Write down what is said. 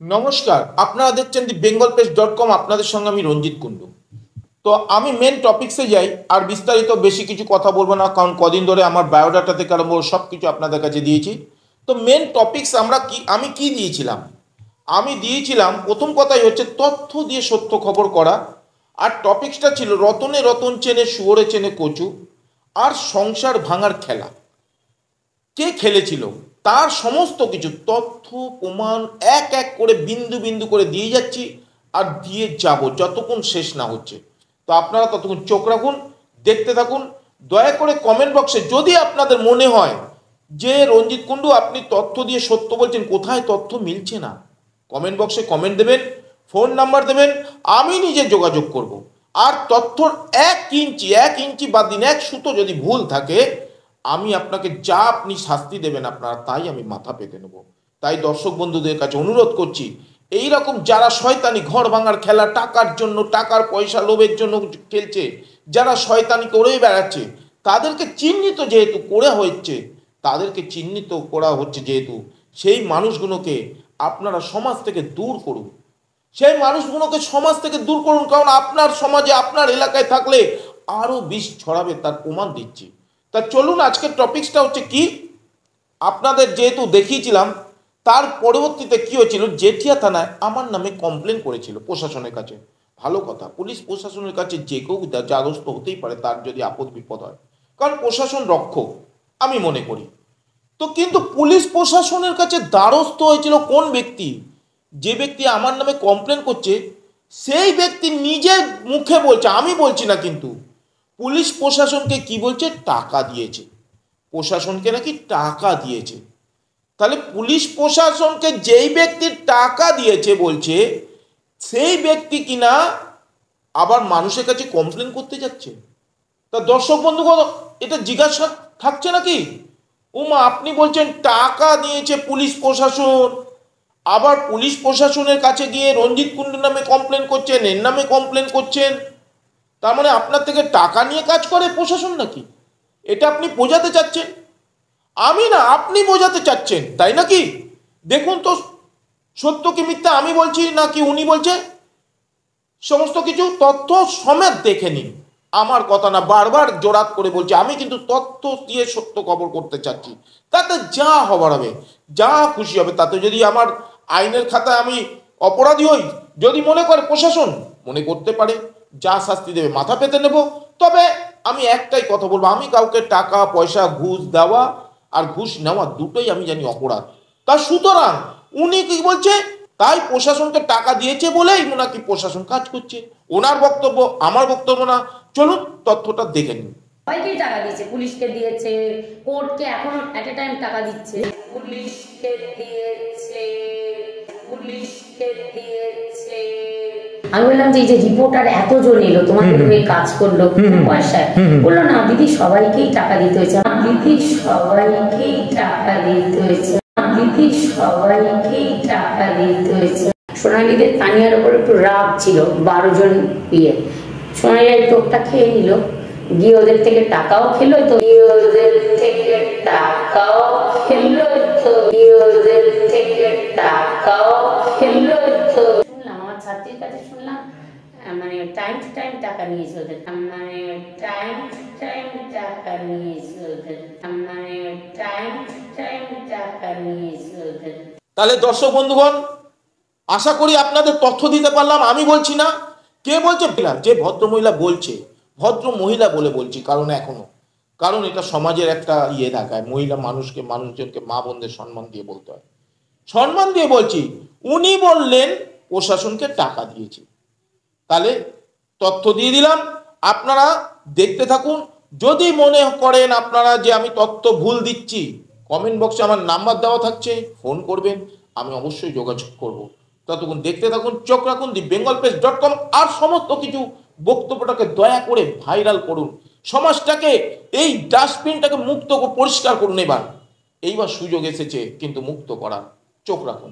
নমস্কার, আপনারা দেখছেন দি বেঙ্গল পেজ .com। আপনাদের সঙ্গে আমি রঞ্জিত কুণ্ডু। তো আমি মেন টপিক্সে যাই, আর বিস্তারিত বেশি কিছু কথা বলবো না, কারণ কদিন ধরে আমার বায়োডাটা থেকে আরম্ভ সব কিছু আপনাদের কাছে দিয়েছি। তো মেন টপিক্স আমি কি দিয়েছিলাম? আমি দিয়েছিলাম প্রথম কথাই হচ্ছে তথ্য দিয়ে সত্য খবর করা, আর টপিক্সটা ছিল রতনে রতন চেনে শুয়োরে চেনে কচু, আর সংসার ভাঙার খেলা কে খেলেছিল তার সমস্ত কিছু তথ্য প্রমাণ এক এক করে বিন্দু বিন্দু করে দিয়ে যাচ্ছি, আর দিয়ে যাব যতক্ষণ শেষ না হচ্ছে। তো আপনারা ততক্ষণ চোখ রাখুন, দেখতে থাকুন। দয়া করে কমেন্ট বক্সে যদি আপনাদের মনে হয় যে রঞ্জিত কুণ্ডু আপনি তথ্য দিয়ে সত্য বলছেন, কোথায় তথ্য মিলছে না, কমেন্ট বক্সে কমেন্ট দেবেন, ফোন নাম্বার দেবেন, আমি নিজে যোগাযোগ করব। আর তথ্যর এক ইঞ্চি বা দিন এক সুতো যদি ভুল থাকে, আমি আপনাকে যা আপনি শাস্তি দেবেন আপনারা তাই আমি মাথা পেতে নেব। তাই দর্শক বন্ধুদের কাছে অনুরোধ করছি, এই রকম যারা শয়তানি ঘর ভাঙার খেলা টাকার জন্য, টাকার পয়সা লোভের জন্য খেলছে, যারা শয়তানি করেই বেড়াচ্ছে, তাদেরকে চিহ্নিত যেহেতু করা হচ্ছে যেহেতু সেই মানুষগুলোকে আপনারা সমাজ থেকে দূর করুন। কারণ আপনার সমাজে আপনার এলাকায় থাকলে আরো বিষ ছড়াবে, তার প্রমাণ দিচ্ছি। তা চলুন, আজকের টপিকসটা হচ্ছে কি, আপনাদের যেহেতু দেখিয়েছিলাম তার পরবর্তীতে কি হয়েছিল, জেঠিয়া থানায় আমার নামে কমপ্লেন করেছিল প্রশাসনের কাছে। ভালো কথা, পুলিশ প্রশাসনের কাছে যে কেউ দ্বারস্থ হতেই পারে তার যদি আপদ বিপদ হয়, কারণ প্রশাসন রক্ষক আমি মনে করি। তো কিন্তু পুলিশ প্রশাসনের কাছে দ্বারস্থ হয়েছিল কোন ব্যক্তি? যে ব্যক্তি আমার নামে কমপ্লেন করছে সেই ব্যক্তি নিজের মুখে বলছে, আমি বলছি না, কিন্তু পুলিশ প্রশাসনকে কি বলছে, টাকা দিয়েছে, প্রশাসনকে নাকি টাকা দিয়েছে। তাহলে পুলিশ প্রশাসনকে যেই ব্যক্তি টাকা দিয়েছে বলছে, সেই ব্যক্তি কিনা আবার মানুষের কাছে কমপ্লেন করতে যাচ্ছে। তা দর্শক বন্ধুগণ, এটা জিজ্ঞাসা থাকছে নাকি, উমা আপনি বলছেন টাকা দিয়েছে পুলিশ প্রশাসন, আবার পুলিশ প্রশাসনের কাছে গিয়ে রঞ্জিত কুণ্ডুর নামে কমপ্লেন করছেন, এর নামে কমপ্লেন করছেন, তার মানে আপনার থেকে টাকা নিয়ে কাজ করে প্রশাসন নাকি? এটা আপনি বোঝাতে চাচ্ছেন? আমি না, আপনি বোঝাতে চাচ্ছেন, তাই নাকি? দেখুন তো, সত্য কি মিথ্যা আমি বলছি নাকি উনি বলছে, সমস্ত কিছু তথ্য সমেত দেখে নিন। আমার কথা না, বারবার জোরাত করে বলছি, আমি কিন্তু তথ্য দিয়ে সত্য খবর করতে চাচ্ছি। তাতে যা হবার হবে, যা খুশি হবে, তাতে যদি আমার আইনের খাতায় আমি অপরাধী হই, যদি মনে করে প্রশাসন, মনে করতে পারে, যা শাস্তি দেবে মাথা পেতে নেব। তবে আমি একটাই কথা বলবো, আমি কাউকে টাকা পয়সা ঘুষ দেওয়া আর ঘুষ নেওয়া দুটোই আমি জানি অপরাধ। তা সুতরাং উনি কি বলছে, তাই প্রশাসনকে টাকা দিয়েছে বলেই নাকি প্রশাসন কাজ করছে। ওনার বক্তব্য, আমার বক্তব্য না। চলুন তথ্যটা দেখে নিন। সবাইকেই টাকা দিয়েছে, পুলিশকে দিয়েছে, কোর্টকে এখনো এট এ টাইম টাকা দিচ্ছে, আমি বললাম যে এই যে রিপোর্টার এতজন এলো তোমাদের হয়ে কাজ করলো পয়সায়, বললো না দিদি সবাইকেই টাকা দিতে হয়েছে, দিদি সবাইকেই টাকা দিতে হয়েছে, দিদি সবাইকেই টাকা দিতে হয়েছে। সোনালীদের তানিয়ার উপর একটু রাগ ছিল, 12 জন বিয়ে, সোনালী টোপটা খেয়ে নিল, গিয়ে ওদের থেকে টাকাও খেলো, তো ওদের থেকে টাকাও খেলো, তো ওদের থেকে টাকাও খেলো। তো শুনলাম আমার ছাত্রীর কাছে, শুনলাম মানে টাইম টু টাইম টাকা নিয়েছে ওদের, মানে টাইম টু টাইম টাকা নিয়েছে ওদের, মানে টাইম টু টাইম টাকা নিয়েছে ওদের। তাহলে দর্শক বন্ধুগণ, আশা করি আপনাদের তথ্য দিতে পারলাম। আমি বলছি না, কে বলছে, যে ভদ্রমহিলা বলছে, ভদ্র মহিলা বলে বলছি, কারণ এটা সমাজের একটা দেখায়, মানুষজনকে মা বোনদের সম্মান দিয়ে বলতে হয়, সম্মান দিয়ে বলছি। উনি বললেন প্রশাসনকে টাকা দিয়েছে, তাহলে তথ্য দিয়ে দিলাম, আপনারা দেখতে থাকুন। যদি মনে করেন আপনারা যে আমি তথ্য ভুল দিচ্ছি, কমেন্ট বক্সে আমার নাম্বার দেওয়া থাকছে, ফোন করবেন, আমি অবশ্যই যোগাযোগ করব। ততক্ষণ দেখতে থাকুন, চোখ রাখুন দি বেঙ্গল পেজ .com। আর সমস্ত কিছু বক্তব্যটাকে দয়া করে ভাইরাল করুন, সমাজটাকে, এই ডাস্টবিনটাকে মুক্ত পরিষ্কার করুন। এইবার সুযোগ এসেছে কিন্তু মুক্ত করার। চোখ রাখুন।